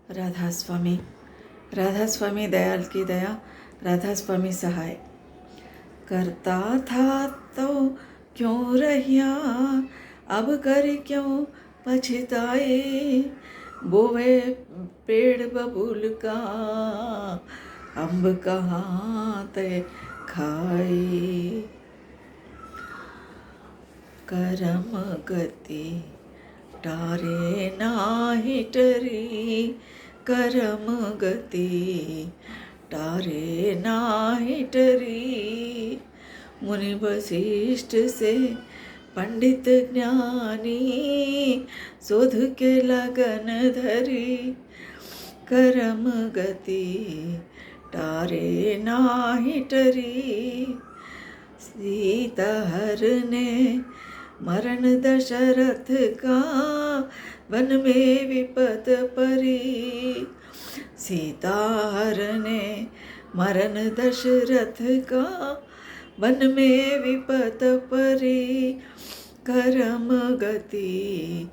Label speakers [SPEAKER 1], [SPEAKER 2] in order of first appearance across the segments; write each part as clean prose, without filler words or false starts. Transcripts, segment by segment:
[SPEAKER 1] राधा स्वामी, राधा स्वामी दयाल की दया, राधा स्वामी सहाय। करता था तो क्यों रहिया, अब कर क्यों पछताए। बोवे पेड़ बबूल का, अम्ब कहाँ ते खाए। करम गति टारे नाही टरी, करम गति टारे नाही टरी। मुनि वशिष्ठ से पंडित ज्ञानी, शोध के लगन धरी। करम गति टारे नाही टरी। सीता हरने मरण दशरथ का, वन में विपत परी। सीता हरने मरण दशरथ का, वन में विपत परी। करम गति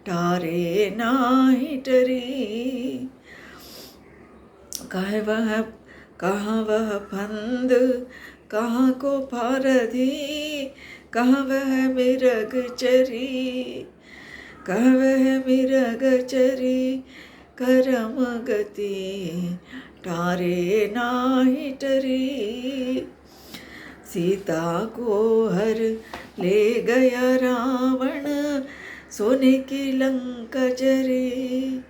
[SPEAKER 1] टारे नाही टरी। कहाँ वह फंद, कहाँ को फारधी, कहाँ वह मिरग चरी, कहाँ वह मिरग चरी। करम गति टारे नाही टरी। सीता को हर ले गया रावण, सोने की लंका जरी।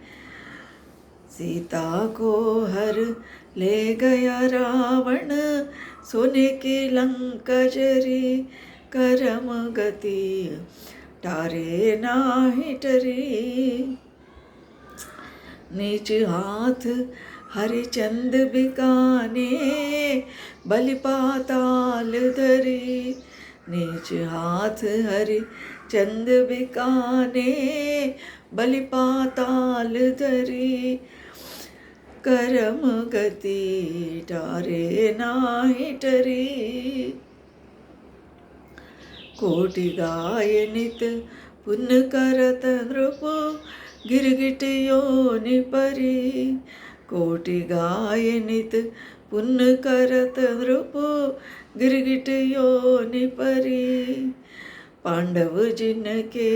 [SPEAKER 1] सीता को हर ले गया रावण, सोने की लंका जरी। करम गति टारे नाही टरी। नीच हाथ हरिचंद बिकाने, बलि पाताल धरी। नीच हाथ हरिचंद बिकाने, बलि पाताल धरी। करम गति टारे नाही टरी। कोटि गाय नित पुण्य करत नृप, गिरगिट योनि परी। कोटि गाय नित पुण्य करत नृप, गिरगिट योनि परी। पांडव जिनके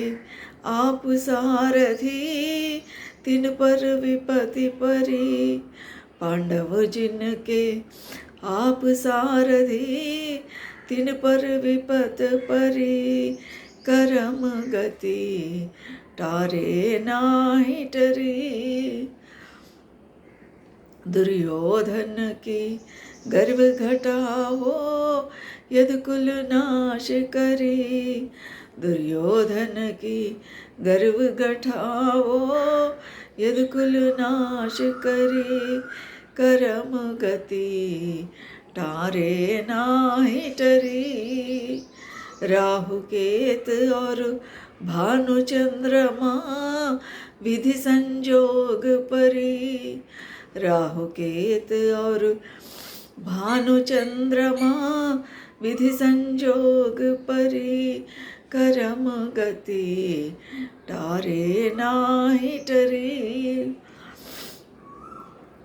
[SPEAKER 1] आप सारथी, तिन पर विपति परी। पांडव जिनके आप सारथी, तिन पर विपत परी। करम गति टारे नाही टरी। दुर्योधन की गर्व घटाओ, यदि कुल नाश करी। दुर्योधन की गर्व घटाओ, यदि कुल नाश करी। करम गति टारे नाही टरी। राहु केत और भानु चंद्रमा, विधि संजोग परी। राहु केत और भानु चंद्रमा, विधि संजोग परी। करम गति टारे नाही टरी।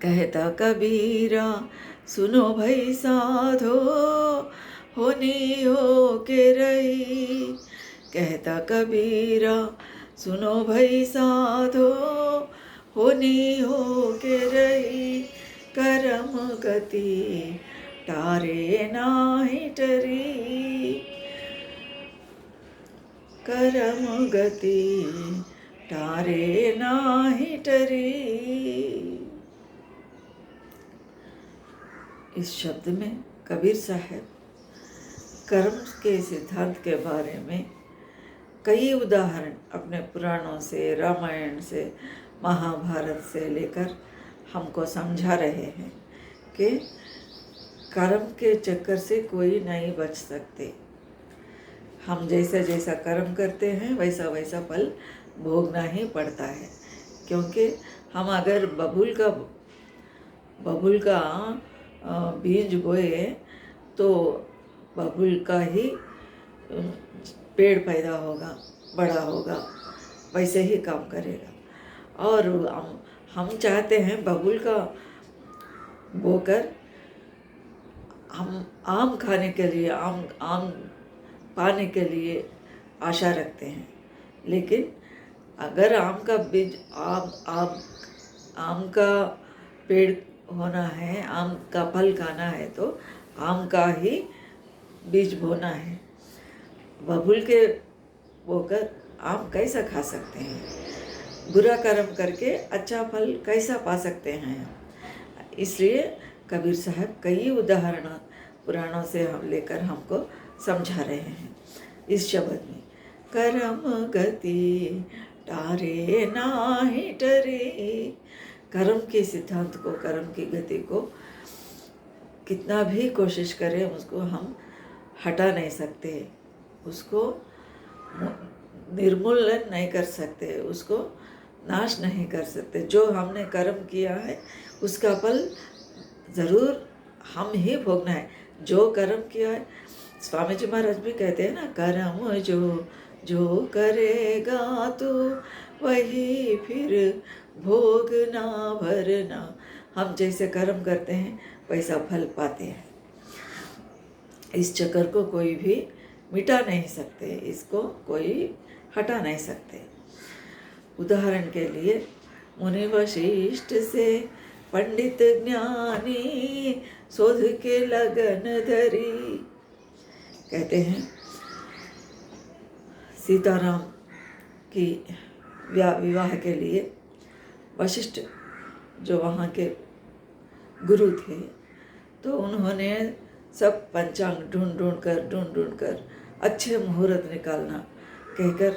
[SPEAKER 1] कहता कबीरा सुनो भई साधो, होनी हो के रही। कहता कबीरा सुनो भई साधो, होनी हो के रही। करम गति टारे नाही टरी। करम गति टारे नाही टरी। इस शब्द में कबीर साहब कर्म के सिद्धांत के बारे में कई उदाहरण अपने पुराणों से, रामायण से, महाभारत से लेकर हमको समझा रहे हैं कि कर्म के चक्कर से कोई नहीं बच सकते। हम जैसा जैसा कर्म करते हैं वैसा वैसा फल भोगना ही पड़ता है। क्योंकि हम अगर बबुल का बीज बोए तो बबुल का ही पेड़ पैदा होगा, बड़ा होगा, वैसे ही काम करेगा। और हम चाहते हैं बबूल का बोकर हम आम खाने के लिए, आम आम पाने के लिए आशा रखते हैं। लेकिन अगर आम का बीज आम का पेड़ होना है, आम का फल खाना है तो आम का ही बीज बोना है। बबूल के बोकर आम कैसा खा सकते हैं? बुरा कर्म करके अच्छा फल कैसा पा सकते हैं? इसलिए कबीर साहब कई उदाहरण पुराणों से हम लेकर हमको समझा रहे हैं इस शब्द में। कर्म गति टारे नाही टरे। कर्म के सिद्धांत को, कर्म की गति को कितना भी कोशिश करें उसको हम हटा नहीं सकते, उसको निर्मूलन नहीं कर सकते, उसको नाश नहीं कर सकते। जो हमने कर्म किया है उसका फल ज़रूर हम ही भोगना है। जो कर्म किया है, स्वामी जी महाराज भी कहते हैं ना, कर्म जो करेगा तो वही फिर भोगना भरना। हम जैसे कर्म करते हैं वैसा फल पाते हैं। इस चक्कर को कोई भी मिटा नहीं सकते, इसको कोई हटा नहीं सकते। उदाहरण के लिए मुनि वशिष्ठ से पंडित ज्ञानी शोध के लगन धरी। कहते हैं सीताराम की विवाह के लिए वशिष्ठ जो वहाँ के गुरु थे, तो उन्होंने सब पंचांग ढूंढ कर अच्छे मुहूर्त निकालना कहकर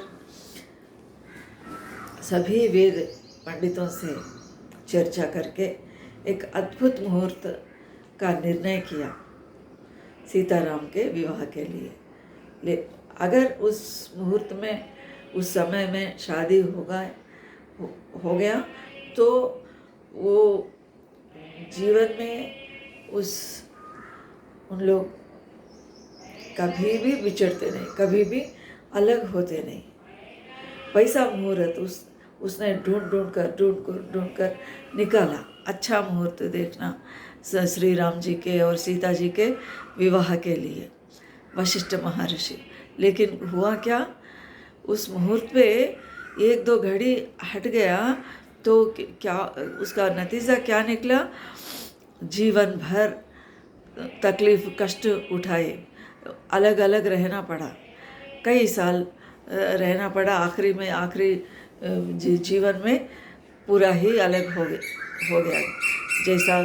[SPEAKER 1] सभी वेद पंडितों से चर्चा करके एक अद्भुत मुहूर्त का निर्णय किया सीताराम के विवाह के लिए। अगर उस मुहूर्त में, उस समय में शादी हो गया तो वो जीवन में उन लोग कभी भी बिछड़ते नहीं, कभी भी अलग होते नहीं। वैसा मुहूर्त उसने ढूंढ कर निकाला। अच्छा मुहूर्त देखना श्री राम जी के और सीता जी के विवाह के लिए वशिष्ठ महर्षि। लेकिन हुआ क्या, उस मुहूर्त पे एक दो घड़ी हट गया तो क्या उसका नतीजा क्या निकला? जीवन भर तकलीफ कष्ट उठाए, अलग अलग रहना पड़ा, कई साल रहना पड़ा। आखिरी जीवन में पूरा ही अलग हो गया। जैसा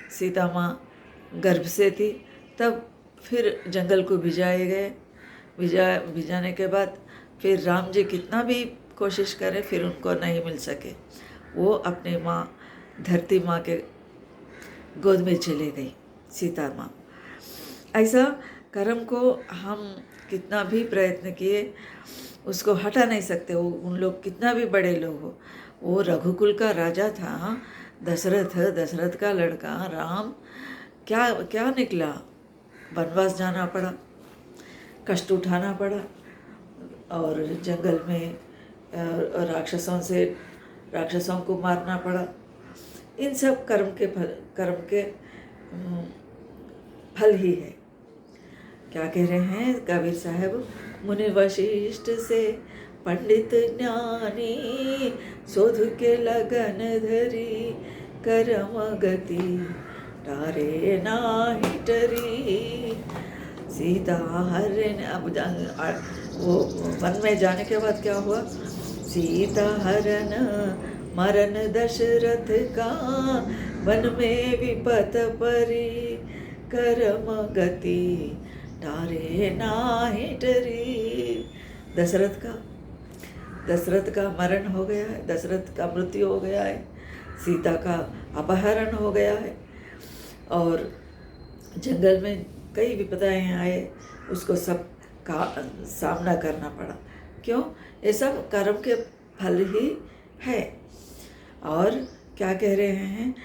[SPEAKER 1] सीता माँ गर्भ से थी, तब फिर जंगल को भिजाए गए। भिजाने के बाद फिर राम जी कितना भी कोशिश करें फिर उनको नहीं मिल सके। वो अपनी माँ धरती माँ के गोद में चले गई सीता माँ। ऐसा कर्म को हम कितना भी प्रयत्न किए उसको हटा नहीं सकते। वो उन लोग कितना भी बड़े लोग हो। वो रघुकुल का राजा था दशरथ का लड़का राम। क्या निकला? वनवास जाना पड़ा, कष्ट उठाना पड़ा और जंगल में राक्षसों को मारना पड़ा। इन सब कर्म के फल ही है। क्या कह रहे हैं कबीर साहब? मुनि वशिष्ठ से पंडित ज्ञानी शोध के लगन धरी। कर्म गति टारे नाही टरी। सीता हरण, अब वो वन में जाने के बाद क्या हुआ? सीता हरण मरण दशरथ का, वन में विपत परी। कर्म गति टारे नाही टरी। दशरथ का मरण हो गया है, दशरथ का मृत्यु हो गया है, सीता का अपहरण हो गया है और जंगल में कई विपदाएं आए, उसको सब का सामना करना पड़ा। क्यों? ये सब कर्म के फल ही है। और क्या कह रहे हैं?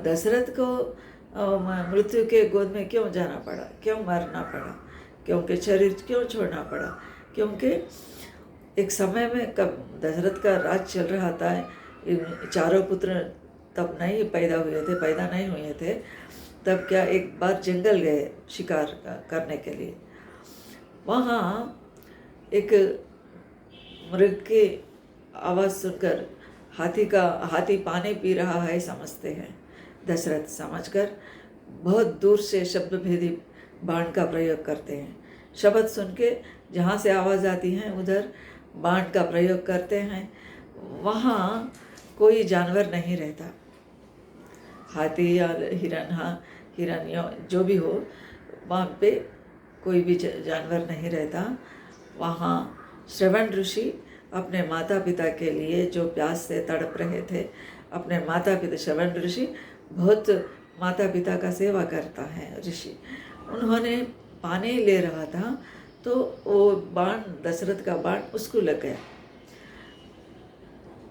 [SPEAKER 1] दशरथ को मृत्यु के गोद में क्यों जाना पड़ा, क्यों मरना पड़ा, क्योंकि शरीर क्यों छोड़ना पड़ा? क्योंकि एक समय में कब दशरथ का राज चल रहा था, इन चारों पुत्र तब नहीं पैदा हुए थे, पैदा नहीं हुए थे, तब क्या एक बार जंगल गए शिकार करने के लिए। वहाँ एक मृग की आवाज़ सुनकर हाथी पानी पी रहा है समझते हैं। दशरथ समझकर बहुत दूर से शब्द भेदी बाण का प्रयोग करते हैं। शब्द सुन के जहाँ से आवाज़ आती है उधर बाण का प्रयोग करते हैं। वहाँ कोई जानवर नहीं रहता, हाथी या हिरण जो भी हो, वहाँ पे कोई भी जानवर नहीं रहता। वहाँ श्रवण ऋषि अपने माता पिता के लिए जो प्यास से तड़प रहे थे, अपने माता पिता, श्रवण ऋषि बहुत माता पिता का सेवा करता है ऋषि, उन्होंने पानी ले रहा था तो वो बाण, दशरथ का बाण उसको लग गया।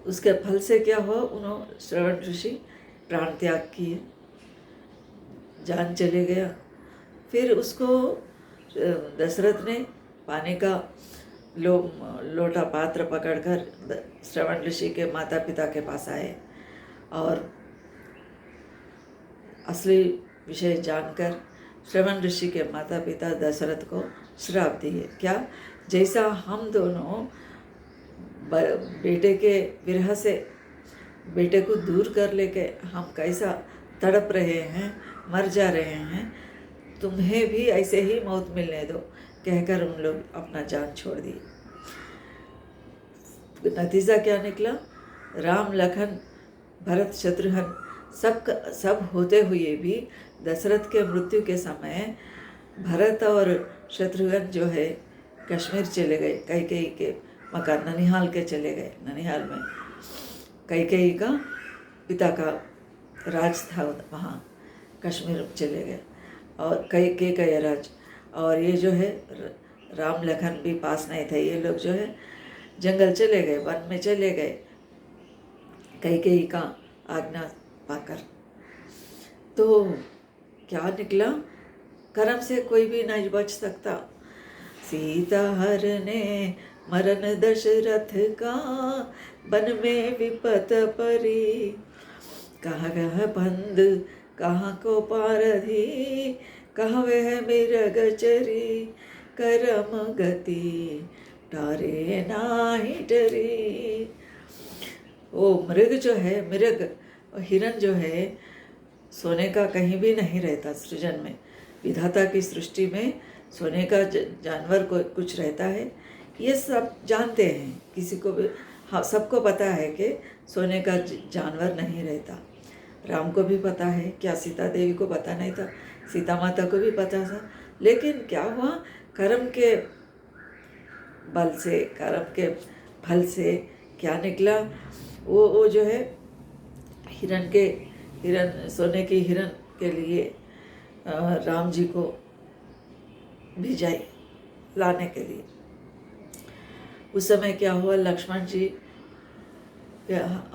[SPEAKER 1] उसके फल से क्या हुआ, उन्होंने श्रवण ऋषि प्राण त्याग किए, जान चले गया। फिर उसको दशरथ ने पानी का लोटा पात्र पकड़कर श्रवण ऋषि के माता पिता के पास आए और असली विषय जानकर श्रवण ऋषि के माता पिता दशरथ को श्राप दिए। क्या, जैसा हम दोनों बेटे के विरह से बेटे को दूर कर लेके हम कैसा तड़प रहे हैं, मर जा रहे हैं, तुम्हें भी ऐसे ही मौत मिलने दो, कहकर उन लोग अपना जान छोड़ दी। नतीजा क्या निकला, राम लखन भरत शत्रुघ्न सब होते हुए भी दशरथ के मृत्यु के समय भरत और शत्रुघ्न जो है कश्मीर चले गए, कैकेयी के मकान ननिहाल के चले गए। ननिहाल में कैकेयी का पिता का राज था, वहाँ कश्मीर चले गए और कैकेयी का राज। और ये जो है राम लखन भी पास नहीं थे, ये लोग जो है जंगल चले गए, वन में चले गए कैकेयी का आज्ञा पाकर। तो क्या निकला, कर्म से कोई भी नहीं बच सकता। सीता हरने मरण दशरथ का, वन में विपत परी, कहाँ कहाँ बंद कहाँ को पारधी, कहाँ वह मृग चरी, करम गति डारे नाही डरी। वो मृग जो है, मृग हिरण जो है, सोने का कहीं भी नहीं रहता सृजन में। विधाता की सृष्टि में सोने का जानवर को कुछ रहता है, ये सब जानते हैं। किसी को भी, हाँ, सबको पता है कि सोने का जानवर नहीं रहता। राम को भी पता है, क्या सीता देवी को पता नहीं था, सीता माता को भी पता था। लेकिन क्या हुआ, कर्म के बल से, कर्म के फल से क्या निकला, वो जो है सोने की हिरण के लिए राम जी को भेजाई लाने के लिए। उस समय क्या हुआ, लक्ष्मण जी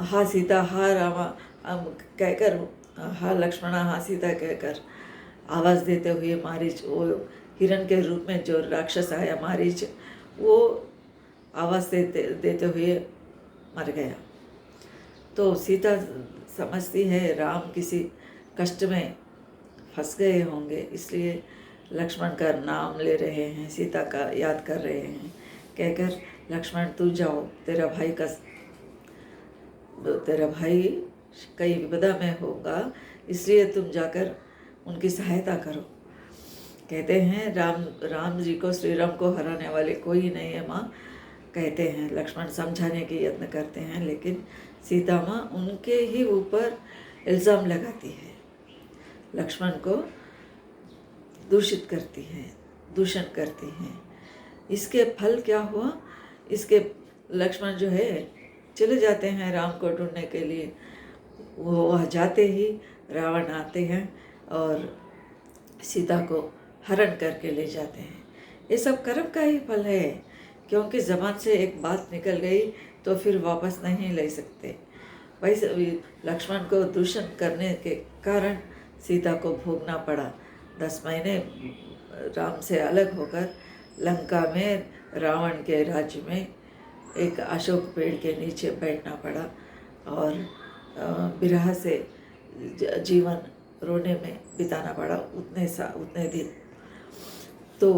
[SPEAKER 1] हा सीता हा रामा कहकर, हा लक्ष्मणा हा सीता कहकर आवाज़ देते हुए मारीच, वो हिरण के रूप में जो राक्षस आया मारीच, वो आवाज़ देते हुए मर गया। तो सीता समझती है राम किसी कष्ट में फंस गए होंगे, इसलिए लक्ष्मण का नाम ले रहे हैं, सीता का याद कर रहे हैं, कहकर लक्ष्मण तू जाओ, तेरा भाई कई विपदा में होगा, इसलिए तुम जाकर उनकी सहायता करो। कहते हैं राम जी को, श्री राम को हराने वाले कोई नहीं है माँ, कहते हैं। लक्ष्मण समझाने के यत्न करते हैं, लेकिन सीता माँ उनके ही ऊपर इल्ज़ाम लगाती है, लक्ष्मण को दूषित करती है, दूषण करती हैं। इसके फल क्या हुआ, इसके लक्ष्मण जो है चले जाते हैं राम को ढूंढने के लिए। वो वह जाते ही रावण आते हैं और सीता को हरण करके ले जाते हैं। ये सब कर्म का ही फल है, क्योंकि ज़बान से एक बात निकल गई तो फिर वापस नहीं ले सकते। वैसे लक्ष्मण को दूषण करने के कारण सीता को भोगना पड़ा। 10 महीने राम से अलग होकर लंका में रावण के राज्य में एक अशोक पेड़ के नीचे बैठना पड़ा। और विरह से जीवन रोने में बिताना पड़ा उतने दिन। तो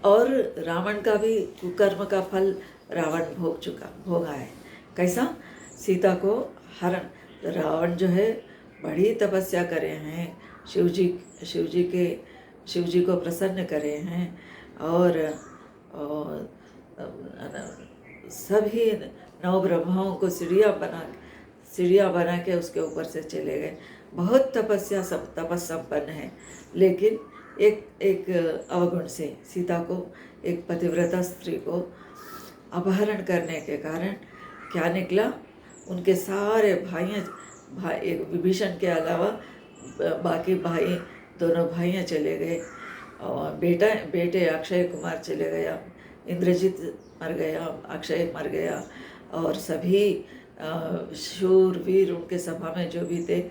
[SPEAKER 1] और रावण का भी कुकर्म का फल रावण भोगा है। कैसा? सीता को हरण। रावण जो है बड़ी तपस्या करे हैं, शिव जी को प्रसन्न करे हैं, और सभी 9 ब्रह्माओं को सीढ़ियाँ बना के उसके ऊपर से चले गए। बहुत तपस संपन्न है, लेकिन एक अवगुण से सीता को, एक पतिव्रता स्त्री को अपहरण करने के कारण क्या निकला? उनके सारे एक विभीषण के अलावा बाकी दोनों भाइयाँ चले गए, और बेटे अक्षय कुमार चले गया, इंद्रजीत मर गया, अक्षय मर गया, और सभी शूर वीर उनके सभा में जो भी थे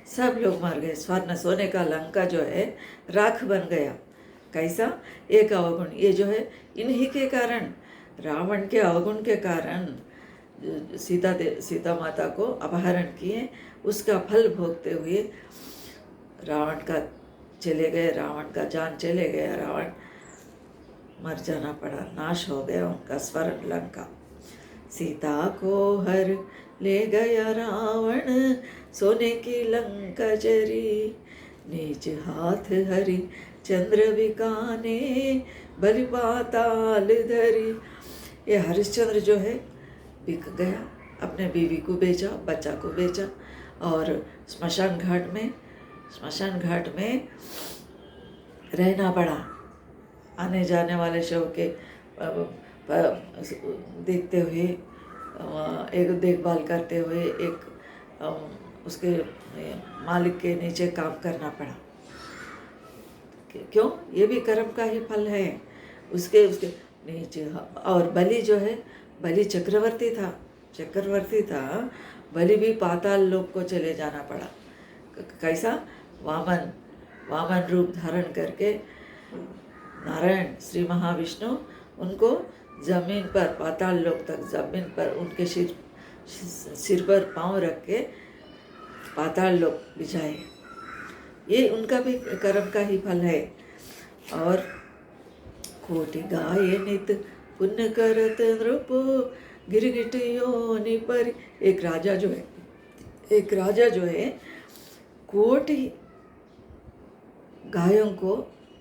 [SPEAKER 1] सब लोग मर गए। सोने का लंका जो है राख बन गया। कैसा? एक अवगुण। ये जो है इन्हीं के कारण, रावण के अवगुण के कारण सीता माता को अपहरण किए। उसका फल भोगते हुए रावण का जान चले गया, रावण मर जाना पड़ा, नाश हो गया उनका स्वर्ण लंका। सीता को हर ले गया रावण, सोने की लंका जरी, निज हाथ हरि चंद्र बिकाने, बलि पाताल धरी। ये हरिश्चंद्र जो है बिक गया, अपने बीवी को बेचा, बच्चा को बेचा, और स्मशान घाट में रहना पड़ा। आने जाने वाले शव के देखते हुए, एक देखभाल करते हुए, एक उसके मालिक के नीचे काम करना पड़ा। क्यों? ये भी कर्म का ही फल है। उसके नीचे। और बलि जो है, बलि चक्रवर्ती था, बलि भी पाताल लोक को चले जाना पड़ा। कैसा? वामन रूप धारण करके नारायण श्री महाविष्णु उनको जमीन पर, पाताल लोक तक जमीन पर उनके सिर पर पांव रख के पाताल लोक बिछाए। ये उनका भी कर्म का ही फल है। और कोटि गाये नित पुण्य करत नृप, गिरगिट योनि पर। एक राजा जो है कोटि गायों को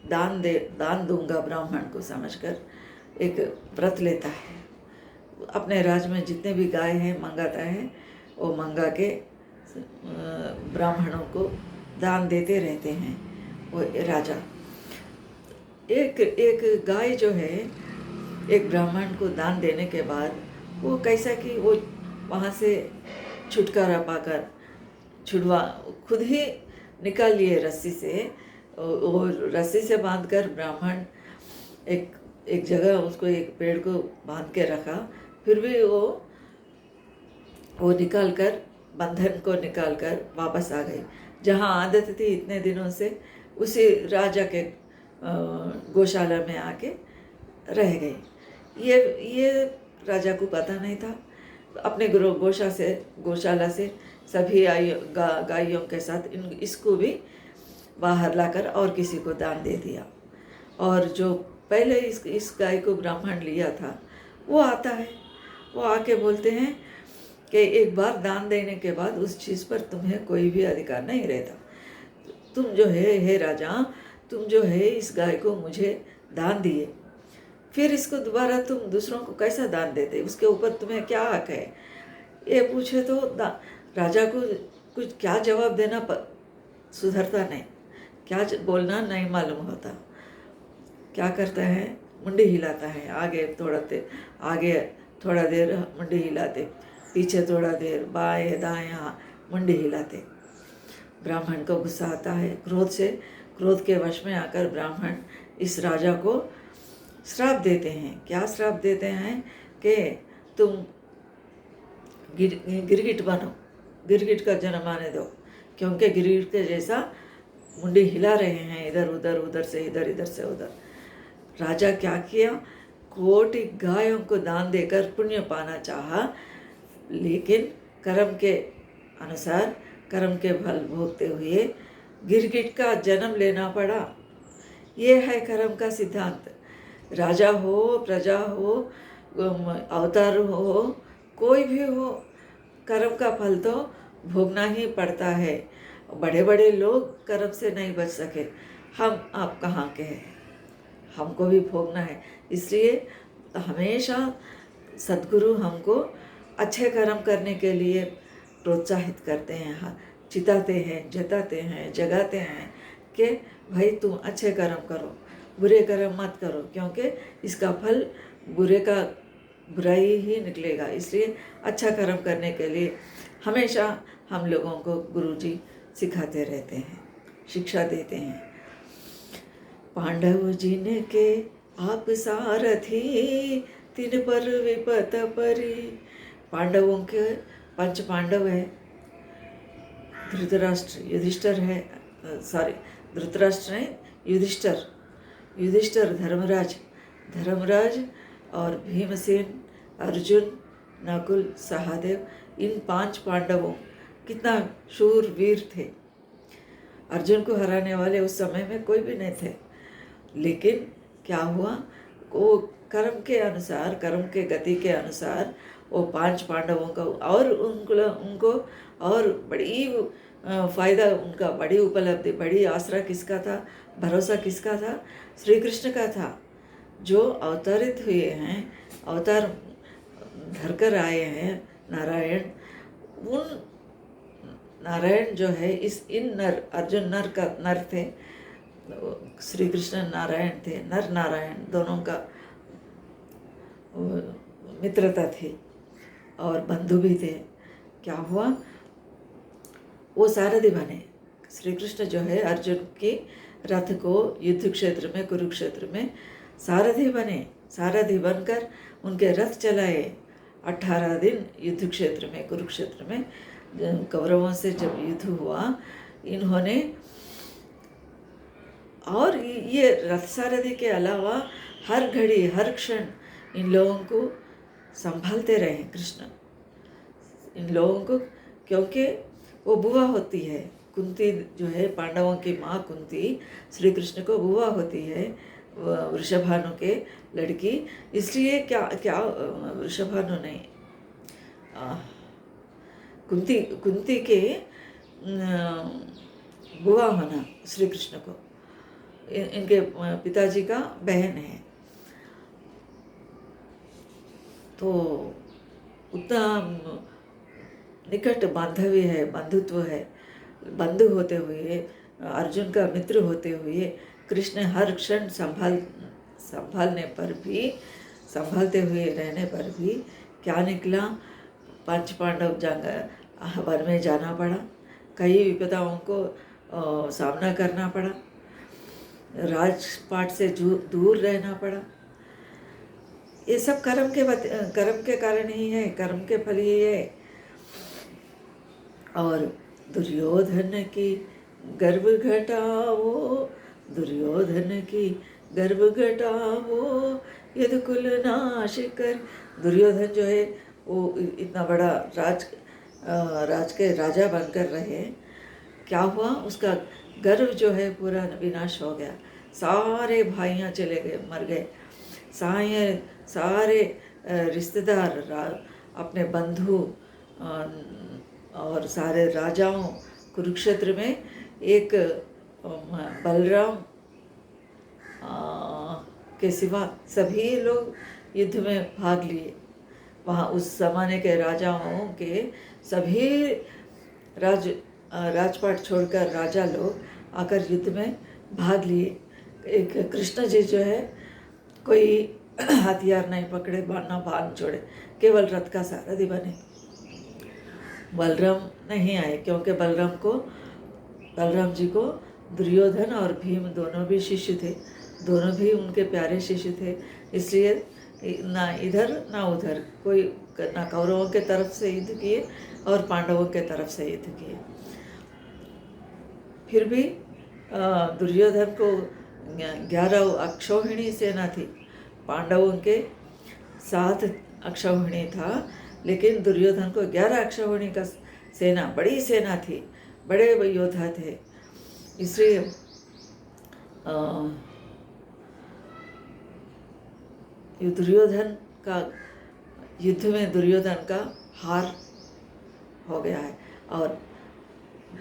[SPEAKER 1] दान दूंगा ब्राह्मण को समझकर एक व्रत लेता है। अपने राज्य में जितने भी गाय हैं मंगाता है, वो मंगा के ब्राह्मणों को दान देते रहते हैं वो राजा। एक गाय जो है एक ब्राह्मण को दान देने के बाद वो कैसा कि वो वहाँ से छुटकारा पाकर खुद ही निकाल लिए रस्सी से। और रस्सी से बांधकर ब्राह्मण एक जगह उसको, एक पेड़ को बांध के रखा। फिर भी वो बंधन को निकाल कर वापस आ गई, जहाँ आदत थी इतने दिनों से, उसी राजा के गौशाला में आके रह गई। ये राजा को पता नहीं था। अपने गौशाला से सभी गायों के साथ इसको भी बाहर लाकर और किसी को दान दे दिया। और जो पहले इस गाय को ब्राह्मण लिया था वो आता है, वो आके बोलते हैं कि एक बार दान देने के बाद उस चीज़ पर तुम्हें कोई भी अधिकार नहीं रहता। तुम जो है, हे राजा, तुम जो है इस गाय को मुझे दान दिए, फिर इसको दोबारा तुम दूसरों को कैसा दान देते? उसके ऊपर तुम्हें क्या हक है? ये पूछे तो राजा को कुछ क्या जवाब देना सुधरता नहीं, क्या बोलना नहीं मालूम होता। क्या करता है? मुंडी हिलाता है। आगे थोड़ा देर मुंडी हिलाते, पीछे थोड़ा देर, बाएं दाएं मुंडी हिलाते। ब्राह्मण को गुस्सा आता है। क्रोध के वश में आकर ब्राह्मण इस राजा को श्राप देते हैं। क्या श्राप देते हैं? कि तुम गिरगिट बनो, गिरगिट का जन्म आने दो, क्योंकि गिरगिट के जैसा मुंडी हिला रहे हैं, इधर उधर से इधर, इधर से उधर। राजा क्या किया? कोटि गायों को दान देकर पुण्य पाना चाहा, लेकिन कर्म के अनुसार कर्म के फल भोगते हुए गिरगिट का जन्म लेना पड़ा। ये है कर्म का सिद्धांत। राजा हो, प्रजा हो, अवतार हो, कोई भी हो, कर्म का फल तो भोगना ही पड़ता है। बड़े बड़े लोग कर्म से नहीं बच सके, हम आप कहाँ के हैं? हमको भी भोगना है। इसलिए हमेशा सद्गुरु हमको अच्छे कर्म करने के लिए प्रोत्साहित करते हैं, हाँ, चिताते हैं, जताते हैं, जगाते हैं कि भाई तुम अच्छे कर्म करो, बुरे कर्म मत करो, क्योंकि इसका फल बुरे का बुराई ही निकलेगा। इसलिए अच्छा कर्म करने के लिए हमेशा हम लोगों को गुरुजी सिखाते रहते हैं, शिक्षा देते हैं। पांडव जिनके आप सारथी, तिन पर विपत परी। पांडवों के 5 पांडव है। धृतराष्ट्र, युधिष्ठिर है, धृतराष्ट्र नहीं, युधिष्ठिर, धर्मराज और भीमसेन, अर्जुन, नकुल, सहदेव, इन 5 पांडवों कितना शूर वीर थे। अर्जुन को हराने वाले उस समय में कोई भी नहीं थे, लेकिन क्या हुआ, वो कर्म के अनुसार, कर्म के गति के अनुसार वो 5 पांडवों का और उनको और बड़ी फायदा, उनका बड़ी उपलब्धि, बड़ी आसरा किसका था, भरोसा किसका था? श्री कृष्ण का था, जो अवतरित हुए हैं, अवतार धरकर आए हैं नारायण। उन नारायण जो है, इन नर, अर्जुन नर थे, श्री कृष्ण नारायण थे, नर नारायण दोनों का मित्रता थी और बंधु भी थे। क्या हुआ, वो सारथी बने। श्री कृष्ण जो है अर्जुन के रथ को युद्ध क्षेत्र में, कुरुक्षेत्र में सारथी बने। सारथी बनकर उनके रथ चलाए। 18 दिन युद्ध क्षेत्र में, कुरुक्षेत्र में कौरवों से जब युद्ध हुआ, इन्होंने, और ये रथ सारथी के अलावा हर घड़ी हर क्षण इन लोगों को संभालते रहे कृष्ण, इन लोगों को, क्योंकि वो बुआ होती है कुंती, जो है पांडवों की माँ कुंती श्री कृष्ण को बुआ होती है, वृषभानु के लड़की। इसलिए क्या वृषभानु नहीं, कुंती के बुआ होना श्री कृष्ण को, इनके पिताजी का बहन है। तो उतना निकट बांधव्य है, बंधुत्व है। बंधु होते हुए, अर्जुन का मित्र होते हुए, कृष्ण हर क्षण संभालने पर भी, संभालते हुए रहने पर भी क्या निकला, 5 पांडव वन में जाना पड़ा, कई विपदाओं को सामना करना पड़ा, राजपाट से दूर रहना पड़ा। ये सब कर्म के कारण ही है, कर्म के फल ही है। और दुर्योधन की गर्व घटाओ, दुर्योधन की गर्व घटाओ, यदि कुल नाश कर। दुर्योधन जो है वो इतना बड़ा राज के राजा बनकर रहे, क्या हुआ, उसका गर्व जो है पूरा विनाश हो गया। सारे भाइयाँ चले गए, मर गए। सारे रिश्तेदार, अपने बंधु और सारे राजाओं, कुरुक्षेत्र में एक बलराम के सिवा सभी लोग युद्ध में भाग लिए। वहाँ उस ज़माने के राजाओं के सभी राजपाट छोड़कर राजा लोग आकर युद्ध में भाग लिए। एक कृष्ण जी जो है कोई हथियार नहीं पकड़े, ना बाण छोड़े, केवल रथ का सारथी बने। बलराम नहीं आए, क्योंकि बलराम जी को दुर्योधन और भीम दोनों भी शिष्य थे, दोनों भी उनके प्यारे शिष्य थे। इसलिए ना इधर ना उधर, कोई ना कौरवों के तरफ से युद्ध किए और पांडवों के तरफ से युद्ध किए। फिर भी दुर्योधन को 11 अक्षौहिणी सेना थी, पांडवों के 7 अक्षौहिणी था, लेकिन दुर्योधन को 11 अक्षौहिणी का सेना, बड़ी सेना थी, बड़े योद्धा थे। इसलिए दुर्योधन का युद्ध में दुर्योधन का हार हो गया है, और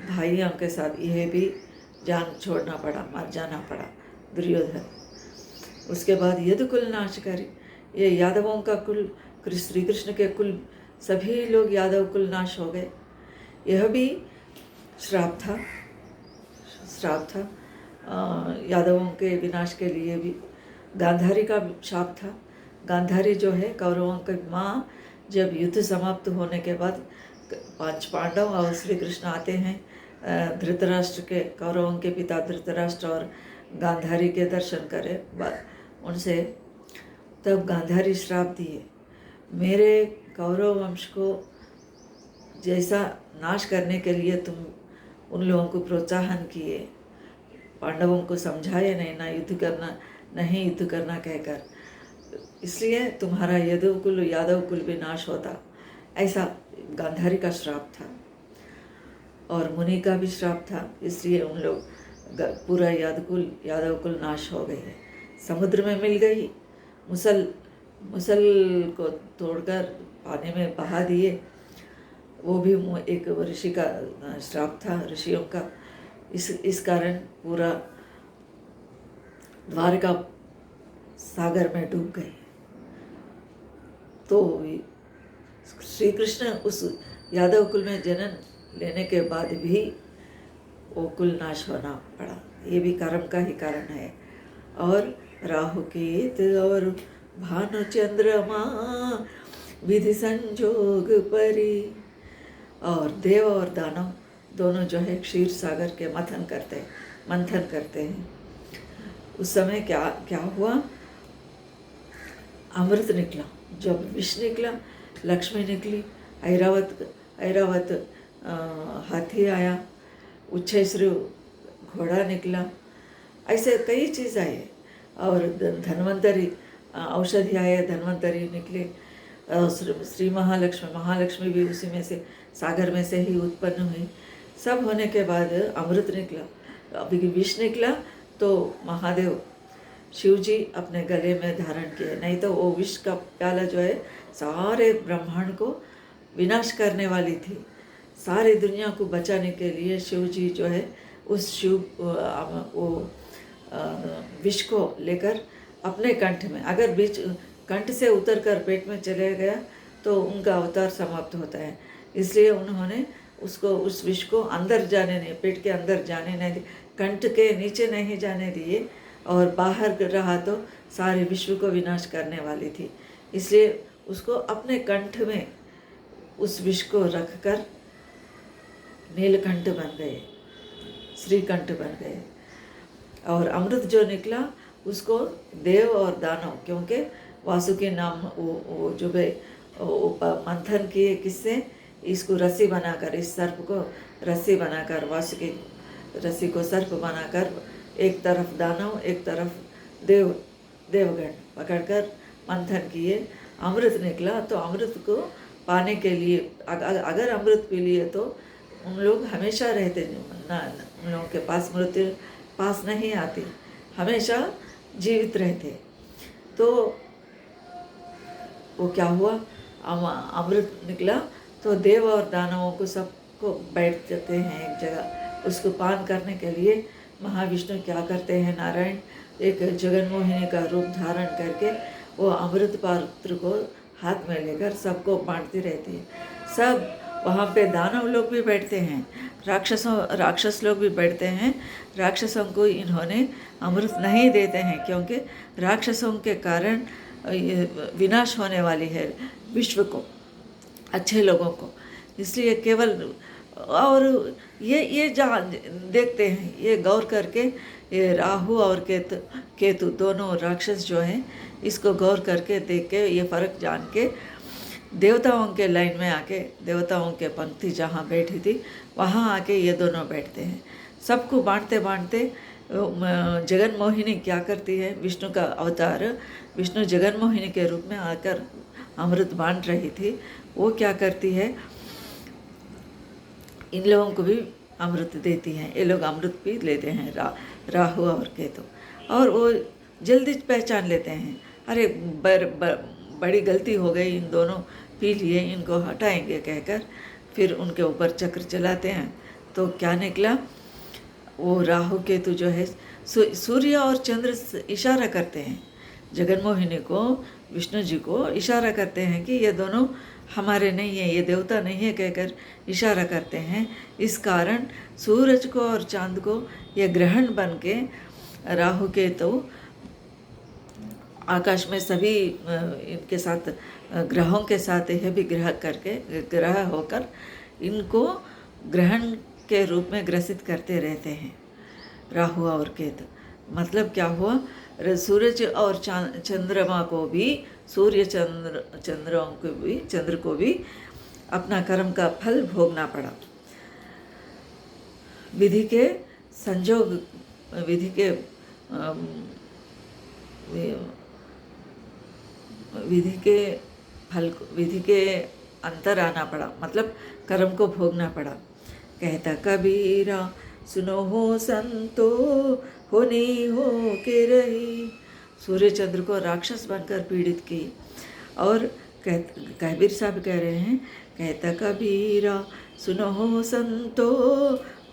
[SPEAKER 1] भाइयों के साथ यह भी जान छोड़ना पड़ा, मर जाना पड़ा दुर्योधन। उसके बाद यदुकुल नाशकारी, ये यादवों का कुल, श्री कृष्ण के कुल, सभी लोग यादव कुल नाश हो गए। यह भी श्राप था, यादवों के विनाश के लिए भी। गांधारी का शाप था। गांधारी जो है कौरवों की माँ, जब युद्ध समाप्त होने के बाद 5 पांडव और श्री कृष्ण आते हैं धृतराष्ट्र के, कौरवों के पिता धृतराष्ट्र और गांधारी के दर्शन करे उनसे, तब गांधारी श्राप दिए, मेरे कौरव वंश को जैसा नाश करने के लिए तुम उन लोगों को प्रोत्साहन किए, पांडवों को समझाए नहीं युद्ध करना कहकर, इसलिए तुम्हारा यादव कुल भी नाश होता, ऐसा गांधारी का श्राप था। और मुनि का भी श्राप था, इसलिए उन लोग पूरा यादव कुल नाश हो गए है। समुद्र में मिल गई, मुसल को तोड़कर पानी में बहा दिए, वो भी एक ऋषि का श्राप था, ऋषियों का। इस कारण पूरा द्वारका सागर में डूब गए। तो श्री कृष्ण उस यादव कुल में जन्म लेने के बाद भी वो कुल नाश होना पड़ा, ये भी कर्म का ही कारण है। और राहु केत और भानु चंद्रमा विधि संजोग परी, और देव और दानव दोनों जो है क्षीर सागर के मंथन करते हैं। उस समय क्या हुआ, अमृत निकला, जब विष निकला, लक्ष्मी निकली, ऐरावत हाथी आया, उच्छेश्रु घोड़ा निकला, ऐसे कई चीज़ आए। और धन्वंतरी औषधि आए, धन्वंतरी निकले, श्री महालक्ष्मी भी उसी में से, सागर में से ही उत्पन्न हुई। सब होने के बाद अमृत निकला, अभी विष निकला, तो महादेव शिव जी अपने गले में धारण किए, नहीं तो वो विष का प्याला जो है सारे ब्रह्मांड को विनाश करने वाली थी। सारी दुनिया को बचाने के लिए शिव जी जो है उस विष को लेकर अपने कंठ में, अगर बीच कंठ से उतर कर पेट में चले गया तो उनका अवतार समाप्त होता है। इसलिए उन्होंने उस विष को अंदर जाने नहीं, पेट के अंदर जाने नहीं दिए, कंठ के नीचे नहीं जाने दिए, और बाहर रहा तो सारे विश्व को विनाश करने वाली थी। इसलिए उसको अपने कंठ में उस विष को रखकर नीलकंठ बन गए, श्रीकंठ बन गए। और अमृत जो निकला उसको देव और दानव, क्योंकि वासुकी नाम वो जो मंथन किए, किससे, इसको रस्सी बनाकर, इस सर्प को रस्सी बनाकर, वासुकी रस्सी को सर्प बनाकर, एक तरफ दानव एक तरफ देवगण पकड़कर मंथन किए, अमृत निकला। तो अमृत को पाने के लिए अगर अमृत पी लिए तो उन लोग हमेशा रहते, उन लोगों के पास मृत्यु पास नहीं आती, हमेशा जीवित रहते। तो वो क्या हुआ, अमृत निकला तो देव और दानवों को सबको बैठ जाते हैं एक जगह, उसको पान करने के लिए महाविष्णु क्या करते हैं, नारायण एक जगन्मोहिनी का रूप धारण करके वो अमृत पात्र को हाथ में लेकर सबको बांटती रहती है। सब वहाँ पे दानव लोग भी बैठते हैं, राक्षस लोग भी बैठते हैं। राक्षसों को इन्होंने अमृत नहीं देते हैं, क्योंकि राक्षसों के कारण विनाश होने वाली है विश्व को, अच्छे लोगों को। इसलिए केवल, और ये जहाँ देखते हैं, ये गौर करके, ये राहु और केतु दोनों राक्षस जो हैं, इसको गौर करके देख के, ये फ़र्क जान के, देवताओं के लाइन में आके, देवताओं के पंक्ति जहाँ बैठी थी वहाँ आके ये दोनों बैठते हैं। सबको बांटते बांटते जगन मोहिनी क्या करती है, विष्णु का अवतार विष्णु जगन मोहिनी के रूप में आकर अमृत बांट रही थी। वो क्या करती है, इन लोगों को भी अमृत देती हैं। ये लोग अमृत पी लेते हैं, राहु और केतु, और वो जल्दी पहचान लेते हैं, अरे बड़ी गलती हो गई, इन दोनों पी लिए, इनको हटाएंगे कहकर फिर उनके ऊपर चक्र चलाते हैं। तो क्या निकला, वो राहु केतु जो है सूर्य और चंद्र इशारा करते हैं, जगनमोहिनी को, विष्णु जी को इशारा करते हैं कि ये दोनों हमारे नहीं है, ये देवता नहीं है कहकर इशारा करते हैं। इस कारण सूरज को और चांद को ये ग्रहण बन के राहु केतु आकाश में सभी इनके साथ ग्रहों के साथ यह भी ग्रह होकर इनको ग्रहण के रूप में ग्रसित करते रहते हैं, राहु और केतु। मतलब क्या हुआ, सूरज और चंद्रमा को भी, सूर्य चंद्र को भी अपना कर्म का फल भोगना पड़ा। विधि के संजोग, विधि के अंतर आना पड़ा, मतलब कर्म को भोगना पड़ा। कहता कबीरा सुनो हो संतो, होनी हो के रही। सूर्य चंद्र को राक्षस बनकर पीड़ित की। और कबीर साहब कह रहे हैं, कहता कबीरा सुनो हो संतो,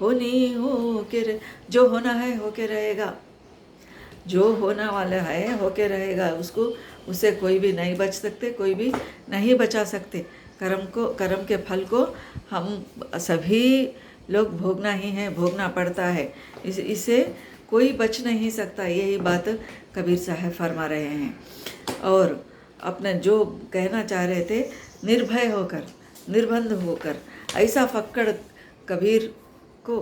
[SPEAKER 1] होनी हो के रहे। जो होना है होके रहेगा, जो होना वाला है होके रहेगा, उससे कोई भी नहीं बच सकते, कोई भी नहीं बचा सकते। कर्म के फल को हम सभी लोग भोगना ही है, भोगना पड़ता है, इससे कोई बच नहीं सकता। यही बात कबीर साहब फरमा रहे हैं। और अपने जो कहना चाह रहे थे, निर्भय होकर, निर्बंध होकर, ऐसा फक्कड़ कबीर को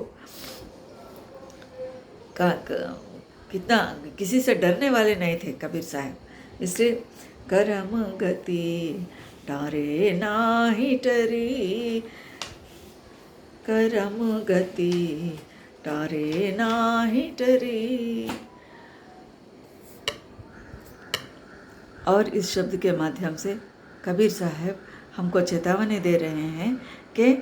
[SPEAKER 1] कितना किसी से डरने वाले नहीं थे कबीर साहब। इसलिए करम गति टारे नाही टरी, करम गति टारे नाही टरी। और इस शब्द के माध्यम से कबीर साहब हमको चेतावनी दे रहे हैं कि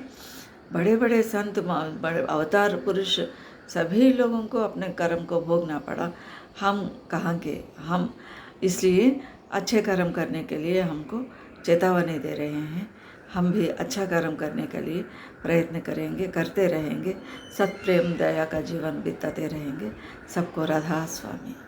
[SPEAKER 1] बड़े बड़े संत, बड़े अवतार पुरुष, सभी लोगों को अपने कर्म को भोगना पड़ा, हम कहाँ के हम। इसलिए अच्छे कर्म करने के लिए हमको चेतावनी दे रहे हैं। हम भी अच्छा कर्म करने के लिए प्रयत्न करेंगे, करते रहेंगे, सत्य प्रेम दया का जीवन बिताते रहेंगे। सबको राधा स्वामी।